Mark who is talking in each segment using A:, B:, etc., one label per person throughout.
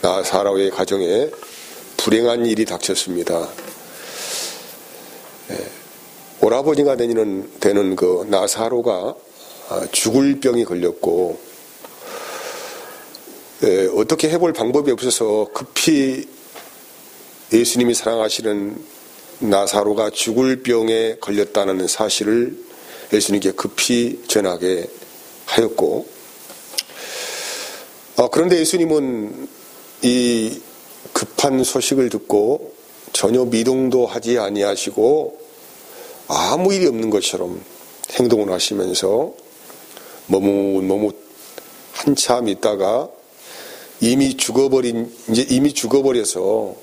A: 나사로의 가정에 불행한 일이 닥쳤습니다. 오라버니가 되는 그 나사로가 죽을 병이 걸렸고, 어떻게 해볼 방법이 없어서 급히 예수님이 사랑하시는 나사로가 죽을 병에 걸렸다는 사실을 예수님께 급히 전하게 하였고, 그런데 예수님은 이 급한 소식을 듣고 전혀 미동도 하지 아니하시고 아무 일이 없는 것처럼 행동을 하시면서 머뭇 한참 있다가 이미 죽어버려서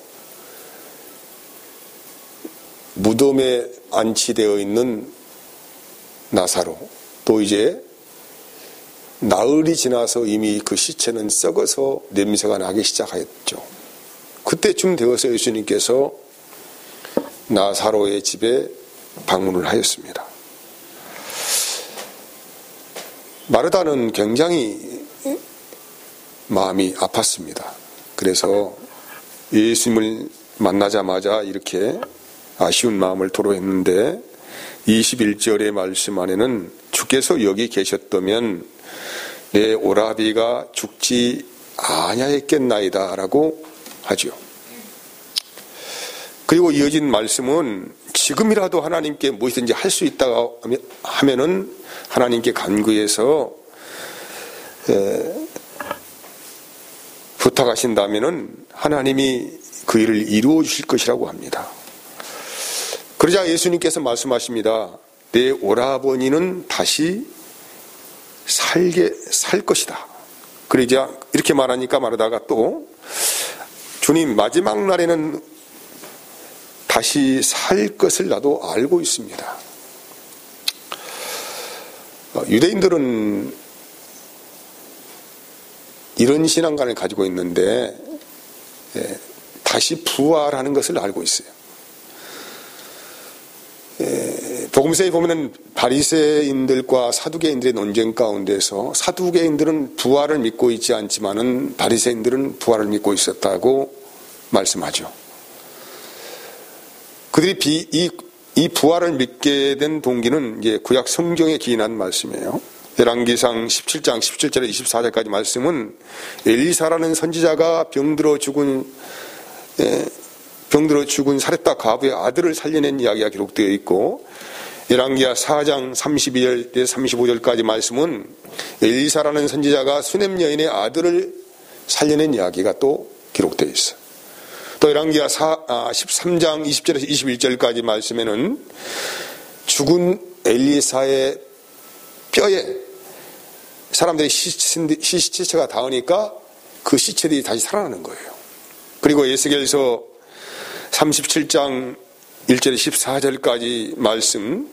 A: 무덤에 안치되어 있는 나사로, 또 이제 나흘이 지나서 이미 그 시체는 썩어서 냄새가 나기 시작하였죠. 그때쯤 되어서 예수님께서 나사로의 집에 방문을 하였습니다. 마르다는 굉장히 마음이 아팠습니다. 그래서 예수님을 만나자마자 이렇게 아쉬운 마음을 토로했는데, 21절의 말씀 안에는 주께서 여기 계셨다면 내 오라비가 죽지 아니하였겠나이다 라고 하죠. 그리고 이어진 말씀은 지금이라도 하나님께 무엇이든지 할 수 있다고 하면은 하나님께 간구해서 부탁하신다면은 하나님이 그 일을 이루어 주실 것이라고 합니다. 그러자 예수님께서 말씀하십니다. 내 오라버니는 다시 살 것이다. 그러자 이렇게 말하니까 마르다가 또 주님, 마지막 날에는 다시 살 것을 나도 알고 있습니다. 유대인들은 이런 신앙관을 가지고 있는데 다시 부활하는 것을 알고 있어요. 복음서에 보면은 바리새인들과 사두개인들의 논쟁 가운데서 사두개인들은 부활을 믿고 있지 않지만은 바리새인들은 부활을 믿고 있었다고 말씀하죠. 그들이 이 부활을 믿게 된 동기는 이제 구약 성경에 기인한 말씀이에요. 열왕기상 17장 17절에 24절까지 말씀은 엘리사라는 선지자가 병들어 죽은 사렙다 과부의 아들을 살려낸 이야기가 기록되어 있고, 열왕기하 4장 32절 35절까지 말씀은 엘리사라는 선지자가 수넴 여인의 아들을 살려낸 이야기가 또 기록되어 있어요. 또 열왕기하 13장 20절에서 21절까지 말씀에는 죽은 엘리사의 뼈에 사람들이 시체가 닿으니까 그 시체들이 다시 살아나는 거예요. 그리고 에스겔서 37장 1절에 14절까지 말씀,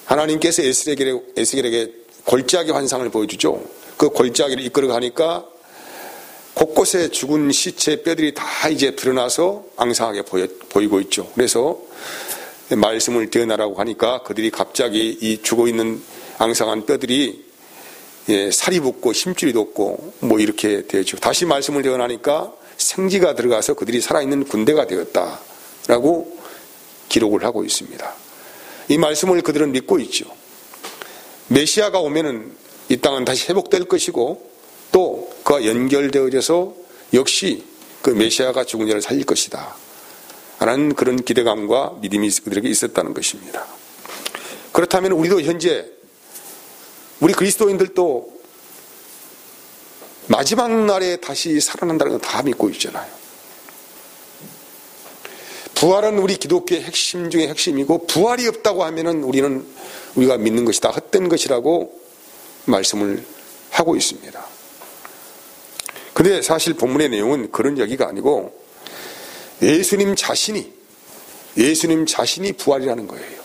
A: 하나님께서 에스겔에게 골짜기 환상을 보여주죠. 그 골짜기를 이끌어가니까 곳곳에 죽은 시체 뼈들이 다 이제 드러나서 앙상하게 보이고 있죠. 그래서 말씀을 드러나라고 하니까 그들이 갑자기 이 죽어있는 앙상한 뼈들이 살이 붙고 힘줄이 돋고 뭐 이렇게 되죠. 다시 말씀을 드러나니까 생지가 들어가서 그들이 살아있는 군대가 되었다라고 기록을 하고 있습니다. 이 말씀을 그들은 믿고 있죠. 메시아가 오면은 이 땅은 다시 회복될 것이고 또 그와 연결되어져서 역시 그 메시아가 죽은 자를 살릴 것이다 라는 그런 기대감과 믿음이 그들에게 있었다는 것입니다. 그렇다면 우리도 현재 우리 그리스도인들도 마지막 날에 다시 살아난다는 건 다 믿고 있잖아요. 부활은 우리 기독교의 핵심 중에 핵심이고, 부활이 없다고 하면은 우리가 믿는 것이 다 헛된 것이라고 말씀을 하고 있습니다. 그런데 사실 본문의 내용은 그런 얘기가 아니고 예수님 자신이 부활이라는 거예요.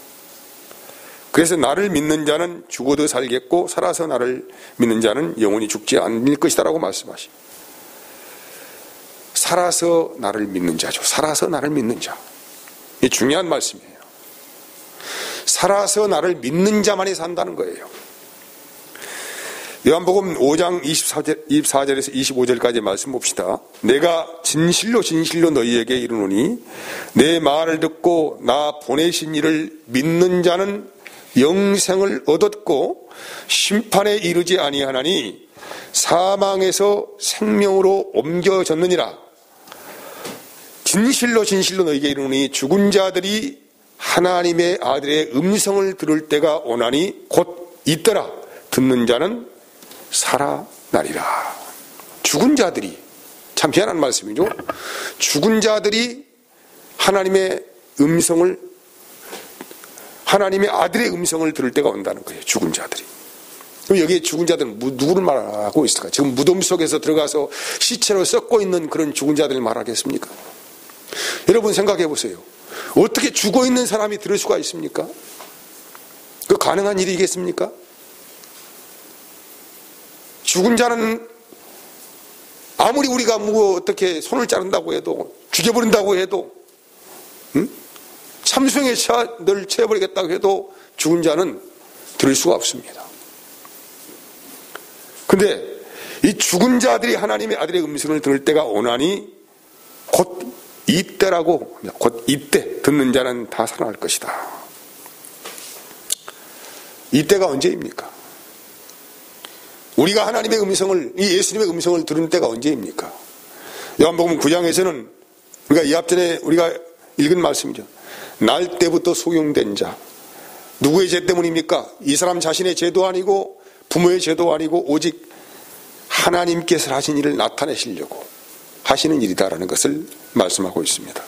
A: 그래서 나를 믿는 자는 죽어도 살겠고 살아서 나를 믿는 자는 영원히 죽지 않을 것이다라고 말씀하십니다. 살아서 나를 믿는 자죠. 살아서 나를 믿는 자. 이게 중요한 말씀이에요. 살아서 나를 믿는 자만이 산다는 거예요. 요한복음 5장 24절에서 25절까지 말씀 봅시다. 내가 진실로 진실로 너희에게 이르노니 내 말을 듣고 나 보내신 이를 믿는 자는 영생을 얻었고 심판에 이르지 아니하나니 사망에서 생명으로 옮겨졌느니라. 진실로 진실로 너희에게 이르노니 죽은 자들이 하나님의 아들의 음성을 들을 때가 오나니 곧 있더라. 듣는 자는 살아나리라. 죽은 자들이, 참 희한한 말씀이죠. 죽은 자들이 하나님의 아들의 음성을 들을 때가 온다는 거예요. 죽은 자들이. 그럼 여기에 죽은 자들은 누구를 말하고 있을까? 지금 무덤 속에서 들어가서 시체로 썩고 있는 그런 죽은 자들을 말하겠습니까? 여러분 생각해 보세요. 어떻게 죽어 있는 사람이 들을 수가 있습니까? 그 가능한 일이겠습니까? 죽은 자는 아무리 우리가 어떻게 손을 자른다고 해도, 죽여버린다고 해도, 참수형에 늘 채워버리겠다고 해도 죽은 자는 들을 수가 없습니다. 근데 이 죽은 자들이 하나님의 아들의 음성을 들을 때가 오나니 곧 이때라고, 곧 이때 듣는 자는 다 살아날 것이다. 이때가 언제입니까? 우리가 하나님의 음성을, 이 예수님의 음성을 들은 때가 언제입니까? 요한복음 9장에서는 우리가 이 앞전에 우리가 읽은 말씀이죠. 날 때부터 소용된 자. 누구의 죄 때문입니까? 이 사람 자신의 죄도 아니고 부모의 죄도 아니고 오직 하나님께서 하신 일을 나타내시려고 하시는 일이다라는 것을 말씀하고 있습니다.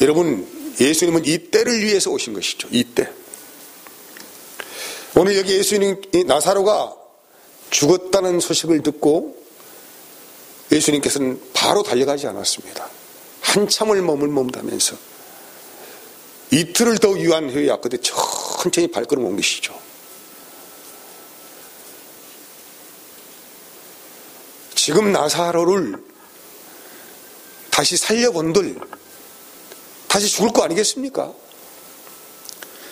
A: 여러분, 예수님은 이 때를 위해서 오신 것이죠. 이 때. 오늘 여기 예수님, 나사로가 죽었다는 소식을 듣고 예수님께서는 바로 달려가지 않았습니다. 한참을 머물면서 이틀을 더 유한 후에 앞끝에 천천히 발걸음 옮기시죠. 지금 나사로를 다시 살려본들 다시 죽을 거 아니겠습니까?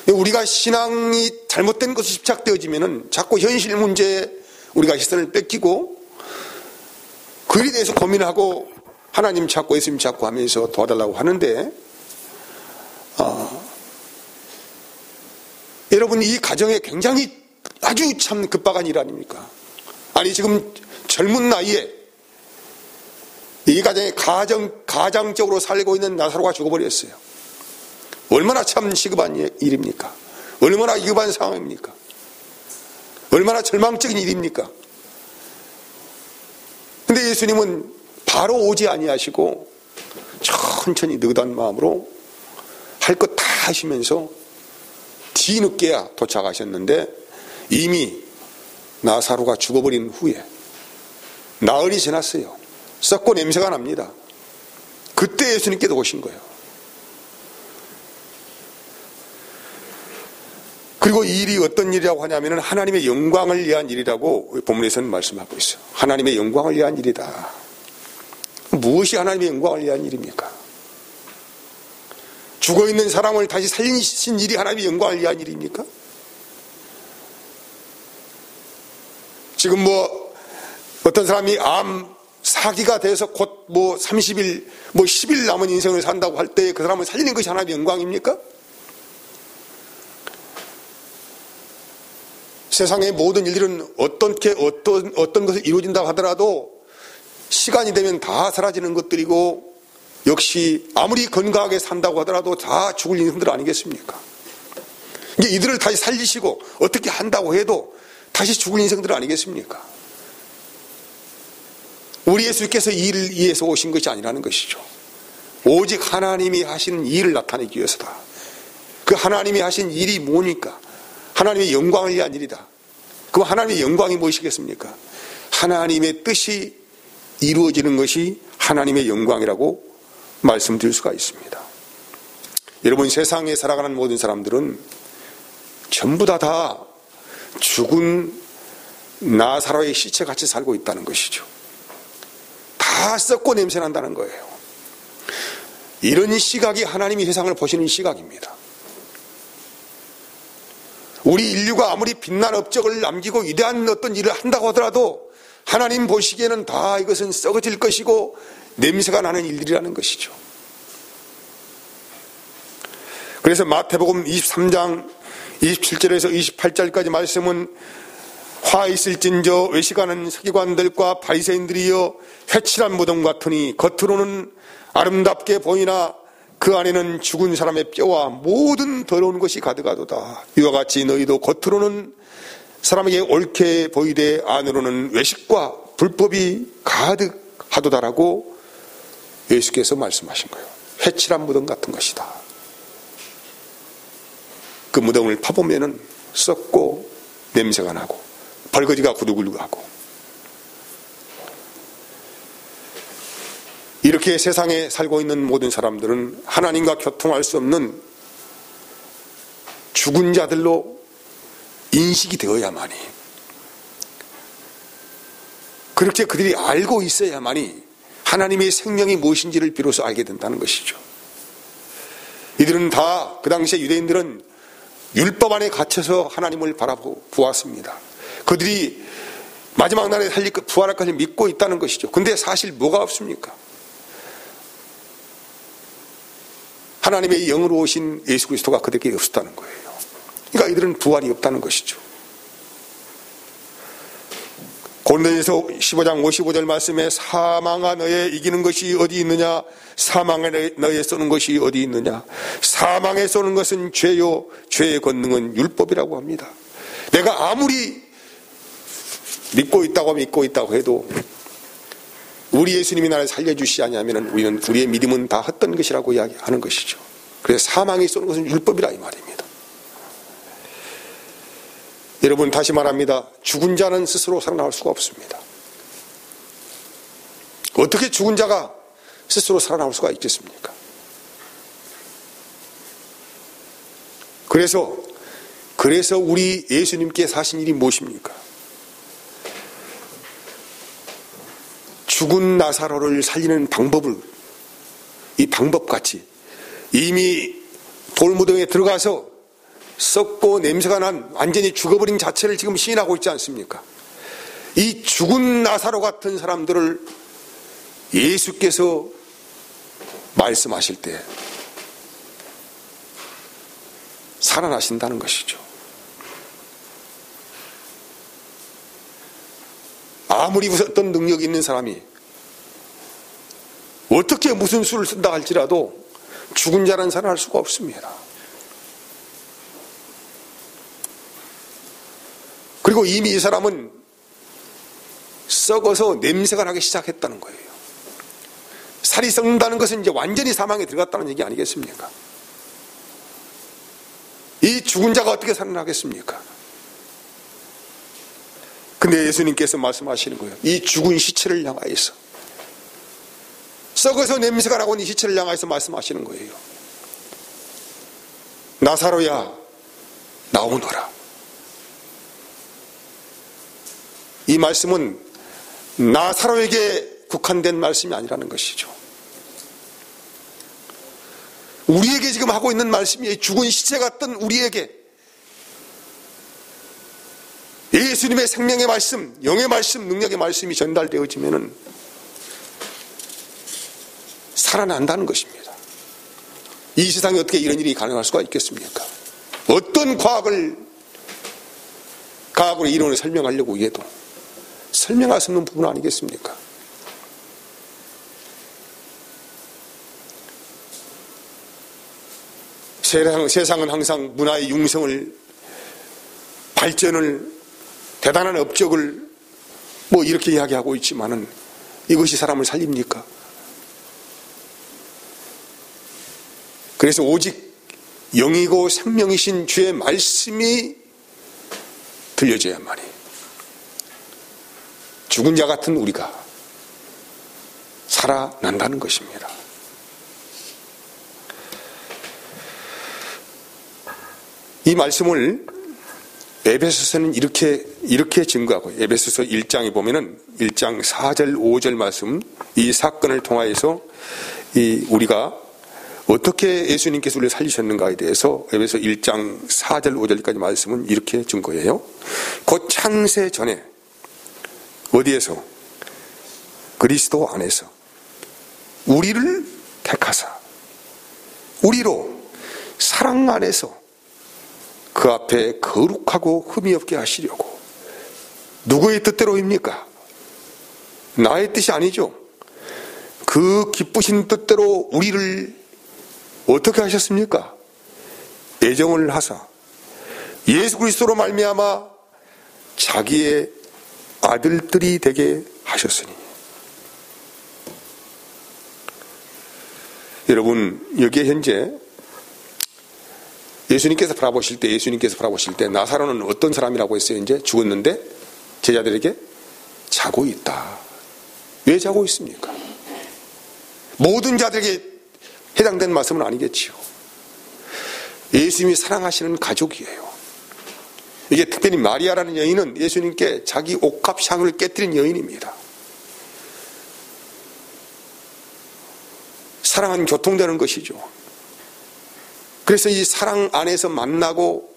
A: 우리가 신앙이 잘못된 것이 집착되어지면은 자꾸 현실 문제에 우리가 시선을 뺏기고 그 일에 대해서 고민하고 하나님 찾고 예수님 찾고 하면서 도와달라고 하는데 여러분 이 가정에 굉장히 아주 참 급박한 일 아닙니까? 아니 지금 젊은 나이에 이 가정에 가장적으로 살고 있는 나사로가 죽어버렸어요. 얼마나 참 시급한 일입니까? 얼마나 위급한 상황입니까? 얼마나 절망적인 일입니까? 근데 예수님은 바로 오지 아니하시고 천천히 느긋한 마음으로 할 것 다 하시면서 뒤늦게야 도착하셨는데 이미 나사로가 죽어버린 후에 나흘이 지났어요. 썩고 냄새가 납니다. 그때 예수님께서 오신 거예요. 그리고 이 일이 어떤 일이라고 하냐면 하나님의 영광을 위한 일이라고 본문에서는 말씀하고 있어요. 하나님의 영광을 위한 일이다. 무엇이 하나님의 영광을 위한 일입니까? 죽어있는 사람을 다시 살리신 일이 하나님의 영광을 위한 일입니까? 지금 어떤 사람이 암 사기가 돼서 곧 30일 10일 남은 인생을 산다고 할 때 그 사람을 살리는 것이 하나님의 영광입니까? 세상의 모든 일들은 어떤 것을 이루어진다고 하더라도 시간이 되면 다 사라지는 것들이고 역시 아무리 건강하게 산다고 하더라도 다 죽을 인생들 아니겠습니까? 이제 이들을 다시 살리시고 어떻게 한다고 해도 다시 죽을 인생들 아니겠습니까? 우리 예수께서 이 일을 위해서 오신 것이 아니라는 것이죠. 오직 하나님이 하시는 일을 나타내기 위해서다. 그 하나님이 하신 일이 뭐니까? 하나님의 영광을 위한 일이다. 그럼 하나님의 영광이 무엇이겠습니까? 하나님의 뜻이 이루어지는 것이 하나님의 영광이라고 말씀드릴 수가 있습니다. 여러분 세상에 살아가는 모든 사람들은 전부 다 죽은 나사로의 시체같이 살고 있다는 것이죠. 다 썩고 냄새난다는 거예요. 이런 시각이 하나님이 세상을 보시는 시각입니다. 우리 인류가 아무리 빛난 업적을 남기고 위대한 어떤 일을 한다고 하더라도 하나님 보시기에는 다 이것은 썩어질 것이고 냄새가 나는 일들이라는 것이죠. 그래서 마태복음 23장 27절에서 28절까지 말씀은 화 있을진저 외식하는 서기관들과 바리새인들이여 회칠한 무덤 같으니 겉으로는 아름답게 보이나 그 안에는 죽은 사람의 뼈와 모든 더러운 것이 가득하도다. 이와 같이 너희도 겉으로는 사람에게 옳게 보이되 안으로는 외식과 불법이 가득하도다라고 예수께서 말씀하신 거예요. 회칠한 무덤 같은 것이다. 그 무덤을 파보면은 썩고 냄새가 나고 벌거지가 구두굴하고 이렇게 세상에 살고 있는 모든 사람들은 하나님과 교통할 수 없는 죽은 자들로 인식이 되어야만이, 그렇게 그들이 알고 있어야만이 하나님의 생명이 무엇인지를 비로소 알게 된다는 것이죠. 이들은 다 그 당시에 유대인들은 율법 안에 갇혀서 하나님을 바라보았습니다. 그들이 마지막 날에 살릴 부활할 것을 믿고 있다는 것이죠. 근데 사실 뭐가 없습니까? 하나님의 영으로 오신 예수 그리스도가 그들에게 없었다는 거예요. 그러니까 이들은 부활이 없다는 것이죠. 고린도전서 15장 55절 말씀에 사망아 너의 이기는 것이 어디 있느냐, 사망에 너의 쏘는 것이 어디 있느냐. 사망에 쏘는 것은 죄요, 죄의 권능은 율법이라고 합니다. 내가 아무리 믿고 있다고 해도 우리 예수님이 나를 살려주시지 않으면 우리의 믿음은 다 헛된 것이라고 이야기하는 것이죠. 그래서 사망에 쏘는 것은 율법이라 이 말입니다. 여러분, 다시 말합니다. 죽은 자는 스스로 살아나올 수가 없습니다. 어떻게 죽은 자가 스스로 살아나올 수가 있겠습니까? 그래서 우리 예수님께 사신 일이 무엇입니까? 죽은 나사로를 살리는 방법을, 이 방법같이 이미 돌무덤에 들어가서 썩고 냄새가 난 완전히 죽어버린 자체를 지금 시인하고 있지 않습니까? 이 죽은 나사로 같은 사람들을 예수께서 말씀하실 때 살아나신다는 것이죠. 아무리 어떤 능력이 있는 사람이 어떻게 무슨 수를 쓴다 할지라도 죽은 자는 살아날 수가 없습니다. 그리고 이미 이 사람은 썩어서 냄새가 나기 시작했다는 거예요. 살이 썩는다는 것은 이제 완전히 사망에 들어갔다는 얘기 아니겠습니까? 이 죽은 자가 어떻게 살아나겠습니까? 근데 예수님께서 말씀하시는 거예요. 이 죽은 시체를 향하여서, 썩어서 냄새가 나고 있는 시체를 향하여서 말씀하시는 거예요. 나사로야, 나오너라. 이 말씀은 나사로에게 국한된 말씀이 아니라는 것이죠. 우리에게 지금 하고 있는 말씀이 죽은 시체 같던 우리에게 예수님의 생명의 말씀, 영의 말씀, 능력의 말씀이 전달되어지면은 살아난다는 것입니다. 이 세상에 어떻게 이런 일이 가능할 수가 있겠습니까? 어떤 과학으로 이론을 설명하려고 해도 설명할 수 없는 부분 아니겠습니까? 세상은 항상 문화의 융성을, 발전을, 대단한 업적을 이렇게 이야기하고 있지만은 이것이 사람을 살립니까? 그래서 오직 영이고 생명이신 주의 말씀이 들려져야만이 죽은 자 같은 우리가 살아난다는 것입니다. 이 말씀을 에베소서는 이렇게 증거하고, 에베소서 1장에 보면은 1장 4절 5절 말씀, 이 사건을 통하여서 우리가 어떻게 예수님께서 우리를 살리셨는가에 대해서 에베소 1장 4절 5절까지 말씀은 이렇게 증거해요. 곧 창세 전에 어디에서? 그리스도 안에서 우리를 택하사 우리로 사랑 안에서 그 앞에 거룩하고 흠이 없게 하시려고. 누구의 뜻대로입니까? 나의 뜻이 아니죠. 그 기쁘신 뜻대로 우리를 어떻게 하셨습니까? 애정을 하사 예수 그리스도로 말미암아 자기의 아들들이 되게 하셨으니. 여러분, 여기에 현재 예수님께서 바라보실 때 나사로는 어떤 사람이라고 했어요? 이제 죽었는데 제자들에게 자고 있다. 왜 자고 있습니까? 모든 자들에게 해당되는 말씀은 아니겠지요. 예수님이 사랑하시는 가족이에요. 이게 특별히 마리아라는 여인은 예수님께 자기 옥합 향을 깨뜨린 여인입니다. 사랑은 교통되는 것이죠. 그래서 이 사랑 안에서 만나고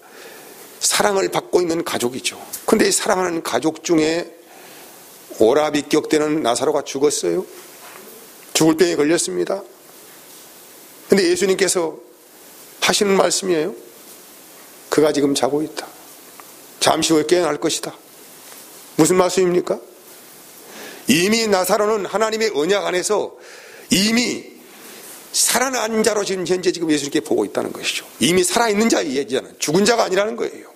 A: 사랑을 받고 있는 가족이죠. 그런데 이 사랑하는 가족 중에 오라비격되는 나사로가 죽었어요. 죽을 병에 걸렸습니다. 그런데 예수님께서 하시는 말씀이에요. 그가 지금 자고 있다. 잠시 후에 깨어날 것이다. 무슨 말씀입니까? 이미 나사로는 하나님의 언약 안에서 이미 살아난 자로 지금 현재 예수님께 보고 있다는 것이죠. 이미 살아있는 자의 얘기잖아요. 죽은 자가 아니라는 거예요.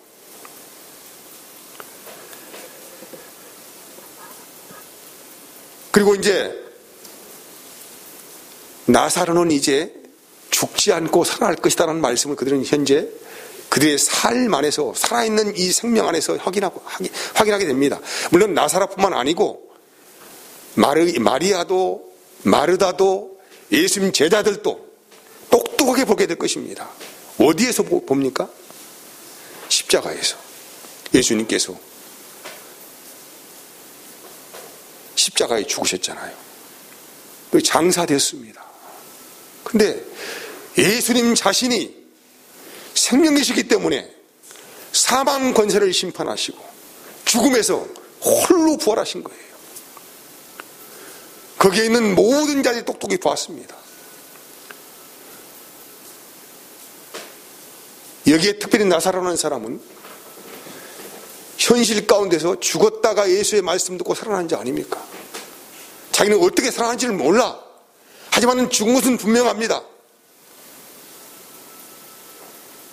A: 그리고 이제 나사로는 이제 죽지 않고 살아날 것이다라는 말씀을 그들은 현재 그들의 삶 안에서 살아있는 이 생명 안에서 확인하게 됩니다. 물론 나사로뿐만 아니고 마리아도 마르다도 예수님 제자들도 똑똑하게 보게 될 것입니다. 어디에서 봅니까? 십자가에서. 예수님께서 십자가에 죽으셨잖아요. 장사됐습니다. 근데 예수님 자신이 생명이시기 때문에 사망 권세를 심판하시고 죽음에서 홀로 부활하신 거예요. 거기에 있는 모든 자들이 똑똑히 보았습니다. 여기에 특별히 나사로라는 사람은 현실 가운데서 죽었다가 예수의 말씀 듣고 살아난 자 아닙니까? 자기는 어떻게 살아난지를 몰라. 하지만 죽은 것은 분명합니다.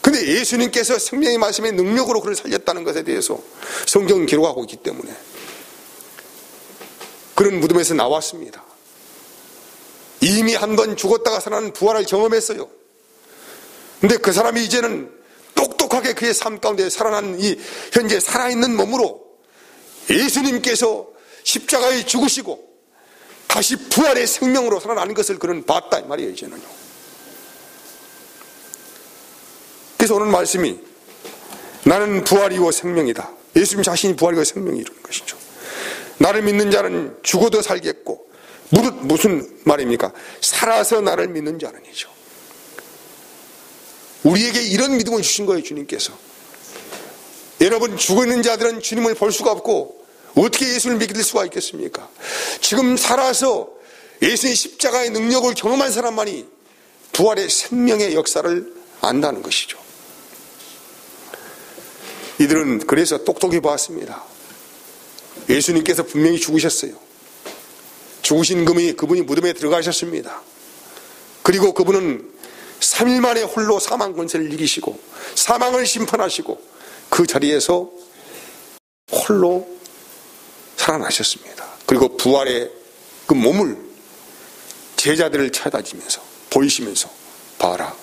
A: 그런데 예수님께서 생명의 말씀의 능력으로 그를 살렸다는 것에 대해서 성경은 기록하고 있기 때문에 그런 무덤에서 나왔습니다. 이미 한 번 죽었다가 살아난 부활을 경험했어요. 그런데 그 사람이 이제는 똑똑하게 그의 삶 가운데 살아난 이 현재 살아있는 몸으로 예수님께서 십자가에 죽으시고 다시 부활의 생명으로 살아나는 것을 그는 봤다 이 말이에요. 이제는요. 그래서 오늘 말씀이 나는 부활이요 생명이다. 예수님 자신이 부활이고 생명이 이루는 것이죠. 나를 믿는 자는 죽어도 살겠고 무슨 말입니까? 살아서 나를 믿는 자는이죠. 우리에게 이런 믿음을 주신 거예요. 주님께서. 여러분, 죽어있는 자들은 주님을 볼 수가 없고 어떻게 예수를 믿을 수가 있겠습니까? 지금 살아서 예수의 십자가의 능력을 경험한 사람만이 부활의 생명의 역사를 안다는 것이죠. 이들은 그래서 똑똑히 보았습니다. 예수님께서 분명히 죽으셨어요. 죽으신 그분이 무덤에 들어가셨습니다. 그리고 그분은 3일 만에 홀로 사망 권세를 이기시고 사망을 심판하시고 그 자리에서 홀로 살아나셨습니다. 그리고 부활의 그 몸을 제자들을 찾아다니면서 보이시면서 봐라.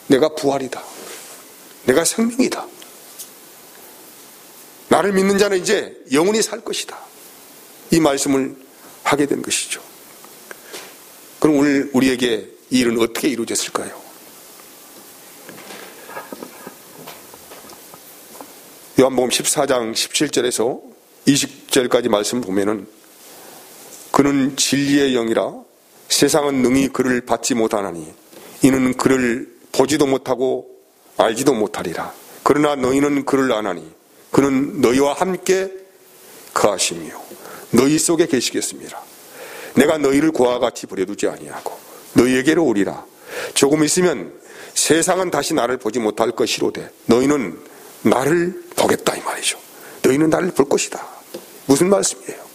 A: 내가 부활이다. 내가 생명이다. 나를 믿는 자는 이제 영원히 살 것이다. 이 말씀을 하게 된 것이죠. 그럼 오늘 우리에게 이 일은 어떻게 이루어졌을까요? 요한복음 14장 17절에서 20절까지 말씀 보면은 그는 진리의 영이라 세상은 능히 그를 받지 못하나니 이는 그를 보지도 못하고 알지도 못하리라. 그러나 너희는 그를 아나니 그는 너희와 함께 거하시며 너희 속에 계시겠습니다. 내가 너희를 고와 같이 버려두지 아니하고 너희에게로 오리라. 조금 있으면 세상은 다시 나를 보지 못할 것이로되 너희는 나를 보겠다 이 말이죠. 너희는 나를 볼 것이다. 무슨 말씀이에요?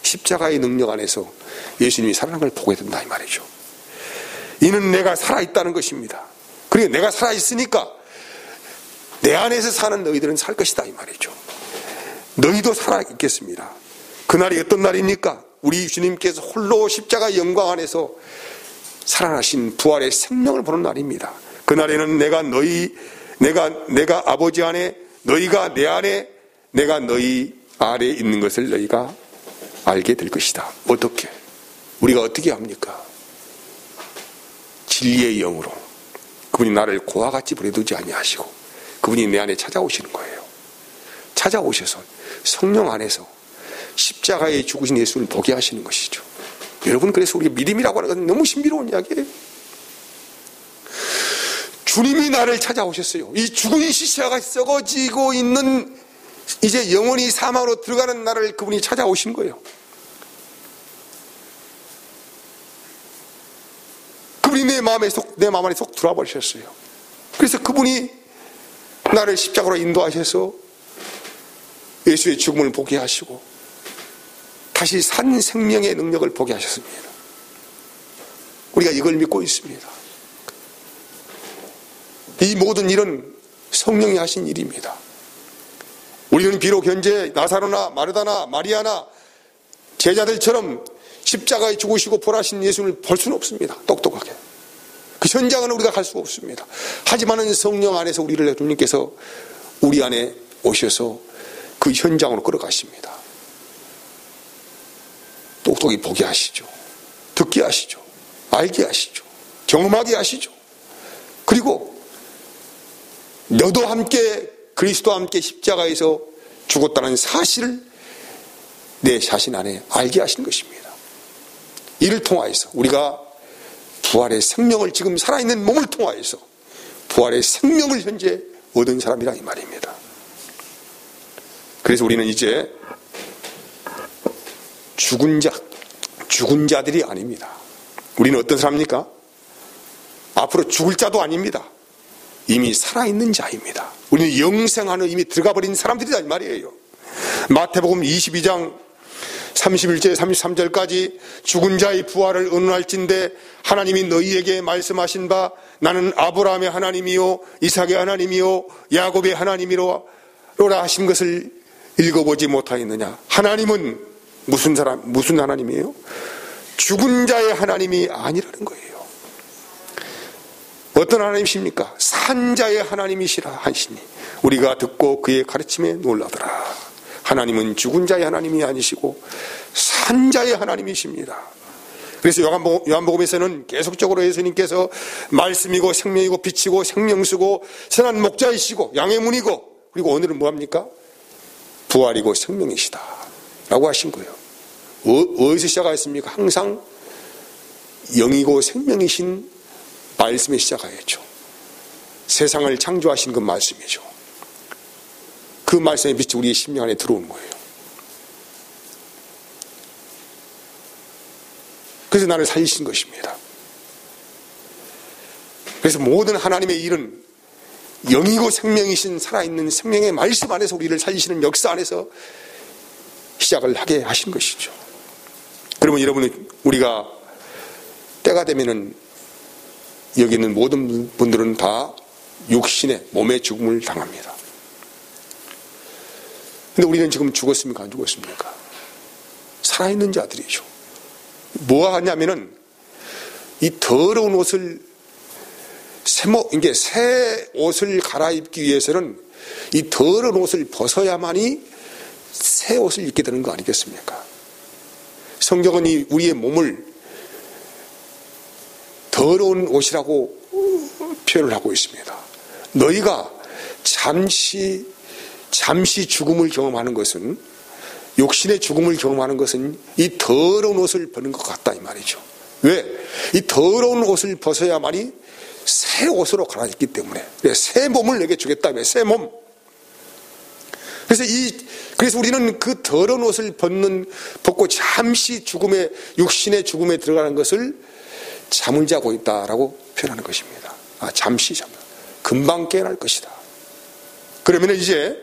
A: 십자가의 능력 안에서 예수님이 살아난 걸 보게 된다 이 말이죠. 이는 내가 살아있다는 것입니다. 그리고 내가 살아있으니까 내 안에서 사는 너희들은 살 것이다 이 말이죠. 너희도 살아있겠습니다. 그날이 어떤 날입니까? 우리 주님께서 홀로 십자가의 영광 안에서 살아나신 부활의 생명을 보는 날입니다. 그날에는 내가 아버지 안에, 너희가 내 안에, 내가 너희 아래에 있는 것을 너희가 알게 될 것이다. 어떻게? 우리가 어떻게 합니까? 진리의 영으로 그분이 나를 고와 같이 버려두지 아니하시고 그분이 내 안에 찾아오시는 거예요. 찾아오셔서 성령 안에서 십자가에 죽으신 예수를 보게 하시는 것이죠. 여러분, 그래서 우리가 믿음이라고 하는 것은 너무 신비로운 이야기예요. 주님이 나를 찾아오셨어요. 이 죽은 시체가 썩어지고 있는 이제 영원히 사망으로 들어가는 나를 그분이 찾아오신 거예요. 그분이 내 마음 안에 속 들어와 버리셨어요. 그래서 그분이 나를 십자가로 인도하셔서 예수의 죽음을 보게 하시고 다시 산 생명의 능력을 보게 하셨습니다. 우리가 이걸 믿고 있습니다. 이 모든 일은 성령이 하신 일입니다. 우리는 비록 현재 나사로나 마르다나 마리아나 제자들처럼 십자가에 죽으시고 부활하신 예수를 볼 수는 없습니다. 똑똑하게. 그 현장은 우리가 갈 수가 없습니다. 하지만은 성령 안에서 우리를 주님께서 우리 안에 오셔서 그 현장으로 끌어가십니다. 똑똑히 보게 하시죠. 듣게 하시죠. 알게 하시죠. 경험하게 하시죠. 그리고 너도 함께 그리스도와 함께 십자가에서 죽었다는 사실을 내 자신 안에 알게 하시는 것입니다. 이를 통하여서 우리가 부활의 생명을 지금 살아있는 몸을 통하여서 부활의 생명을 현재 얻은 사람이라 이 말입니다. 그래서 우리는 이제 죽은 자들이 아닙니다. 우리는 어떤 사람입니까? 앞으로 죽을 자도 아닙니다. 이미 살아있는 자입니다. 우리는 영생 안에 이미 들어가 버린 사람들이다 이 말이에요. 마태복음 22장 31절 33절까지 죽은 자의 부활을 의논할진대 하나님이 너희에게 말씀하신 바 나는 아브라함의 하나님이요 이삭의 하나님이요 야곱의 하나님이로라 하신 것을 읽어보지 못하였느냐. 하나님은 무슨 하나님이에요? 죽은 자의 하나님이 아니라는 거예요. 어떤 하나님이십니까? 산자의 하나님이시라 하시니 우리가 듣고 그의 가르침에 놀라더라. 하나님은 죽은 자의 하나님이 아니시고 산자의 하나님이십니다. 그래서 요한복음에서는 계속적으로 예수님께서 말씀이고 생명이고 빛이고 생명수고 선한 목자이시고 양의 문이고 그리고 오늘은 뭐합니까? 부활이고 생명이시다 라고 하신 거예요. 어디서 시작하였습니까? 항상 영이고 생명이신 말씀에 시작하였죠. 세상을 창조하신 그 말씀이죠. 그 말씀의 빛이 우리의 심령 안에 들어오는 거예요. 그래서 나를 살리신 것입니다. 그래서 모든 하나님의 일은 영이고 생명이신 살아있는 생명의 말씀 안에서 우리를 살리시는 역사 안에서 시작을 하게 하신 것이죠. 그러면 여러분, 우리가 때가 되면은 여기 있는 모든 분들은 다 육신의 몸의 죽음을 당합니다. 근데 우리는 지금 죽었습니까? 안 죽었습니까? 살아있는 자들이죠. 뭐가 하냐면은 이 더러운 옷을 새 옷을 갈아입기 위해서는 이 더러운 옷을 벗어야만이 새 옷을 입게 되는 거 아니겠습니까? 성경은 우리의 몸을 더러운 옷이라고 표현을 하고 있습니다. 너희가 잠시 죽음을 경험하는 것은, 육신의 죽음을 경험하는 것은 이 더러운 옷을 벗는 것 같다 이 말이죠. 왜? 이 더러운 옷을 벗어야만이 새 옷으로 갈아입기 때문에. 새 몸을 내게 주겠다며, 새 몸. 그래서 우리는 그 더러운 옷을 벗고 잠시 육신의 죽음에 들어가는 것을 잠을 자고 있다라고 표현하는 것입니다. 잠시 잠. 금방 깨어날 것이다. 그러면 이제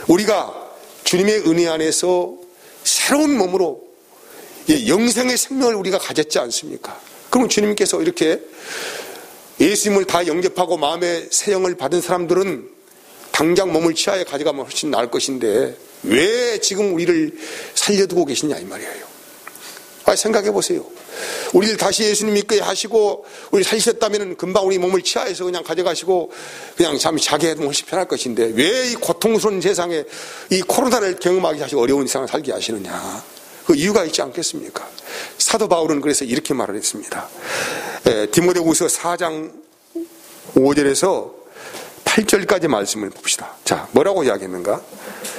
A: 우리가 주님의 은혜 안에서 새로운 몸으로 영생의 생명을 우리가 가졌지 않습니까? 그럼 주님께서 이렇게 예수님을 다 영접하고 마음의 새 영을 받은 사람들은 당장 몸을 치하에 가져가면 훨씬 나을 것인데 왜 지금 우리를 살려두고 계시냐 이 말이에요. 생각해 보세요. 우리를 다시 예수님 믿게 하시고 우리 살리셨다면 금방 우리 몸을 치하에서 그냥 가져가시고 그냥 잠시 자게 해도 훨씬 편할 것인데 왜 이 고통스러운 세상에 이 코로나를 경험하게 하시고 어려운 세상을 살게 하시느냐. 그 이유가 있지 않겠습니까? 사도 바울은 그래서 이렇게 말을 했습니다. 디모데후서 4장 5절에서 8절까지 말씀을 봅시다. 자, 뭐라고 이야기했는가?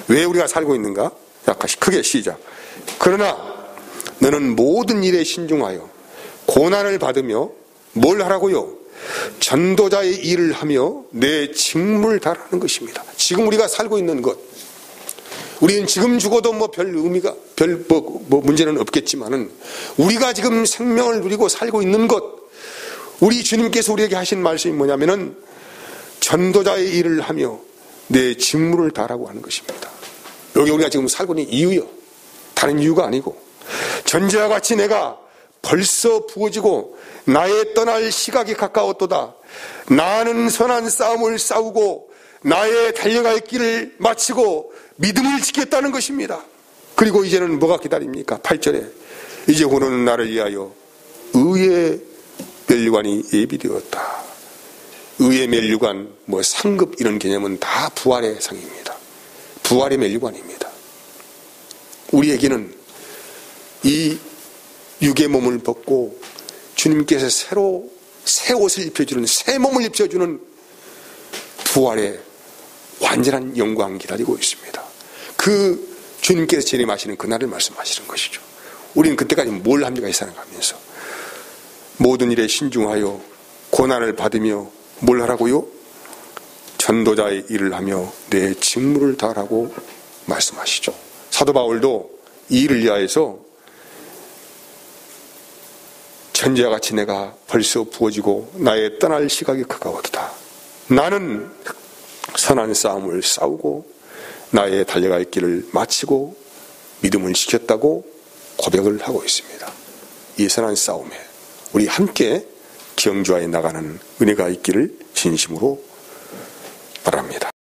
A: 왜 우리가 살고 있는가? 자, 크게 시작. 그러나 너는 모든 일에 신중하여 고난을 받으며 뭘 하라고요? 전도자의 일을 하며 내 직무를 다하는 것입니다. 지금 우리가 살고 있는 것, 우리는 지금 죽어도 별 의미가 별 문제는 없겠지만은 우리가 지금 생명을 누리고 살고 있는 것, 우리 주님께서 우리에게 하신 말씀이 뭐냐면은 전도자의 일을 하며 내 직무를 다하라고 하는 것입니다. 여기 우리가 지금 살고 있는 이유요, 다른 이유가 아니고 전제와 같이 내가 벌써 부어지고 나의 떠날 시각이 가까웠도다. 나는 선한 싸움을 싸우고 나의 달려갈 길을 마치고 믿음을 지켰다는 것입니다. 그리고 이제는 뭐가 기다립니까? 8절에 이제 오는 나를 위하여 의의 면류관이 예비되었다. 의의 면류관, 상급 이런 개념은 다 부활의 상입니다. 부활의 면류관입니다. 우리에게는 이 육의 몸을 벗고 주님께서 새로 새 옷을 입혀주는, 새 몸을 입혀주는 부활의 완전한 영광 기다리고 있습니다. 그 주님께서 재림하시는 그날을 말씀하시는 것이죠. 우리는 그때까지 뭘 합니까? 이 세상 가면서 모든 일에 신중하여 고난을 받으며 뭘 하라고요? 전도자의 일을 하며 내 직무를 다하라고 말씀하시죠. 사도 바울도 이 일을 위하여서 전제와 같이 내가 벌써 부어지고 나의 떠날 시각이 가까웠다. 나는 선한 싸움을 싸우고 나의 달려갈 길을 마치고 믿음을 지켰다고 고백을 하고 있습니다. 이 선한 싸움에 우리 함께 경주하여 나가는 은혜가 있기를 진심으로